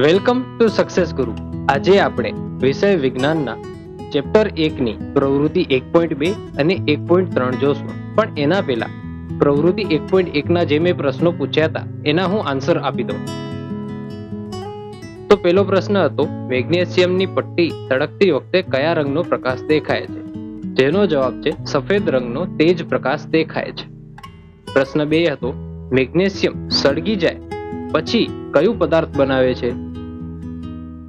Welcome to success ગુરુ. આજે આપણે વિષય વિજ્ઞાનના ચેપ્ટર 1 ની પ્રવૃત્તિ 1.2 અને 1.3 જોશું. પણ એના પહેલા પ્રવૃત્તિ 1.1 ના જે મેં પ્રશ્નો પૂછ્યા હતા એના હું આન્સર આપી દઉં. તો પહેલો પ્રશ્ન હતો, મેગ્નેશિયમની પટ્ટી સળગતી વખતે કયા રંગનો પ્રકાશ દેખાય છે? જેનો જવાબ છે સફેદ રંગનો તેજ પ્રકાશ દેખાય છે. પ્રશ્ન 2 હતો, મેગ્નેશિયમ સળગી જાય પછી કયું પદાર્થ બનાવે છે?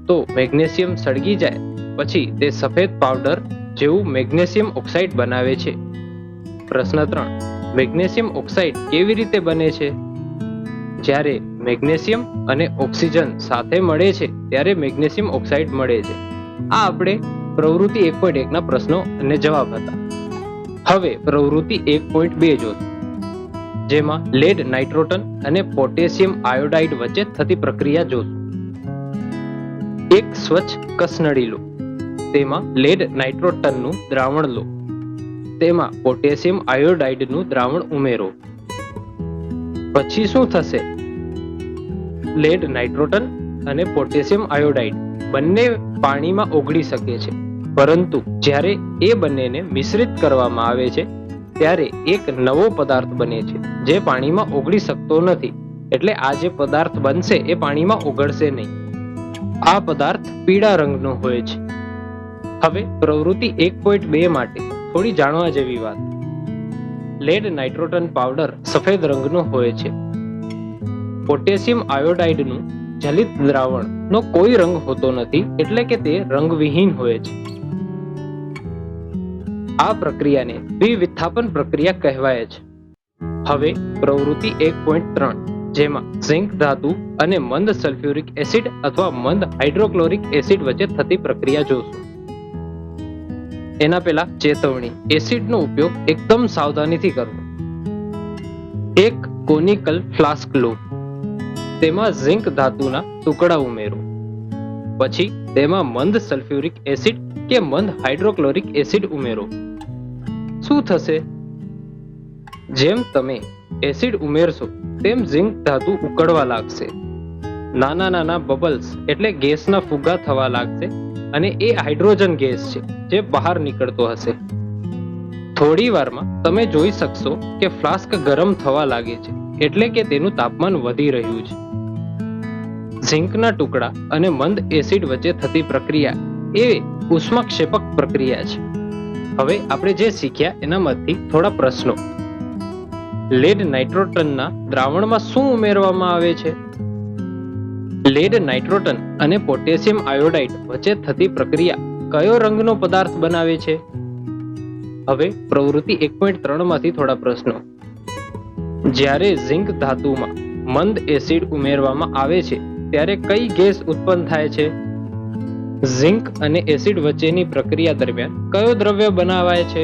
તો મેગ્નેશિયમ સળગી જાય પછી તે સફેદ પાવડર જેવું મેગ્નેશિયમ ઓક્સાઇડ બનાવે છે. પ્રશ્ન 3, મેગ્નેશિયમ ઓક્સાઇડ કેવી રીતે બને છે? જ્યારે મેગ્નેશિયમ અને ઓક્સિજન સાથે મળે છે ત્યારે મેગ્નેશિયમ ઓક્સાઇડ મળે છે. આ આપણે પ્રવૃત્તિ 1.1 ના પ્રશ્નો અને જવાબ હતા. હવે પ્રવૃત્તિ 1.2 જોશું, જેમાં લેડ નાઇટ્રોટન અને પોટેશિયમ આયોડાઇડ વચ્ચે થતી પ્રક્રિયા જોશું. એક સ્વચ્છ કસનળી લો, તેમાં લેડ નાઇટ્રોટનનું દ્રાવણ લો, તેમાં પોટેશિયમ આયોડાઇડનું દ્રાવણ ઉમેરો. પછી શું થશે? લેડ નાઇટ્રોટન અને પોટેશિયમ આયોડાઇડ બંને પાણીમાં ઓગળી શકે છે, પરંતુ જ્યારે એ બંનેને મિશ્રિત કરવામાં આવે છે ત્યારે એક નવો પદાર્થ બને છે જે પાણીમાં ઓગળી શકતો નથી. એટલે આ જે પદાર્થ બનશે એ પાણીમાં ઓગળશે નહીં. આ પદાર્થ પીળા રંગનો હોય છે. હવે પ્રવૃત્તિ 1.2 માટે થોડી જાણવા જેવી વાત. લેડ નાઇટ્રોટન પાવડર સફેદ રંગનો હોય છે. પોટેશિયમ આયોડાઇડનું જલિત દ્રાવણનો કોઈ રંગ હોતો નથી, એટલે કે તે રંગવિહીન હોય છે. આ પ્રક્રિયાને દ્વિવિસ્થાપન પ્રક્રિયા કહેવાય છે. હવે પ્રવૃત્તિ 1.3, જેમાં ઝિંક ધાતુ અને મંદ સલ્ફ્યુરિક એસિડ અથવા મંદ હાઇડ્રોક્લોરિક એસિડ વચ્ચે થતી પ્રક્રિયા જોશું. એના પહેલા ચેતવણી, એસિડનો ઉપયોગ એકદમ સાવધાનીથી કરવો. એક કોનિકલ ફ્લાસ્ક લો, તેમાં ઝિંક ધાતુના ટુકડા ઉમેરો. પછી તેમાં મંદ સલ્ફ્યુરિક એસિડ કે મંદ હાઇડ્રોક્લોરિક એસિડ ઉમેરો. શું થશે? જેમ તમે એસિડ ઉમેરશો તેમ ઝિંક ધાતુ ઉકળવા લાગશે. નાના નાના બબલ્સ એટલે ગેસના ફુગ્ગા થવા લાગશે અને એ હાઇડ્રોજન ગેસ છે જે બહાર નીકળતો હશે. થોડી વારમાં તમે જોઈ શકશો કે ફ્લાસ્ક ગરમ થવા લાગે છે, એટલે કે તેનું તાપમાન વધી રહ્યું છે. ઝિંકના ટુકડા અને મંદ એસિડ વચ્ચે થતી પ્રક્રિયા એ ઉષ્માક્ષેપક પ્રક્રિયા છે. હવે આપણે જે શીખ્યા એનામાંથી થોડા પ્રશ્નો. લેડ નાઇટ્રોટનના દ્રાવણમાં શું ઉમેરવામાં આવે છે? લેડ નાઇટ્રોટન અને પોટેશિયમ આયોડાઇડ વચ્ચે થતી પ્રક્રિયા કયો રંગનો પદાર્થ બનાવે છે? હવે પ્રવૃત્તિ 1.3 માંથી થોડા પ્રશ્નો. જ્યારે ઝિંક ધાતુમાં મંદ એસિડ ઉમેરવામાં આવે છે ત્યારે કઈ ગેસ ઉત્પન્ન થાય છે? ઝિંક અને એસિડ વચ્ચેની પ્રક્રિયા દરમિયાન કયો દ્રવ્ય બનાવાય છે?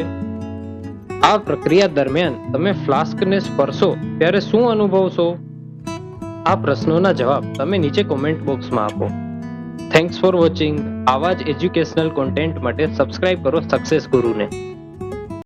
આ પ્રક્રિયા દરમિયાન તમે ફ્લાસ્કને સ્પર્શો ત્યારે શું અનુભવશો? આ પ્રશ્નોના જવાબ તમે નીચે કોમેન્ટ બોક્સમાં આપો. Thanks for watching. આવા જ એજ્યુકેશનલ કોન્ટેન્ટ માટે સબસ્ક્રાઇબ કરો સક્સેસ ગુરુને.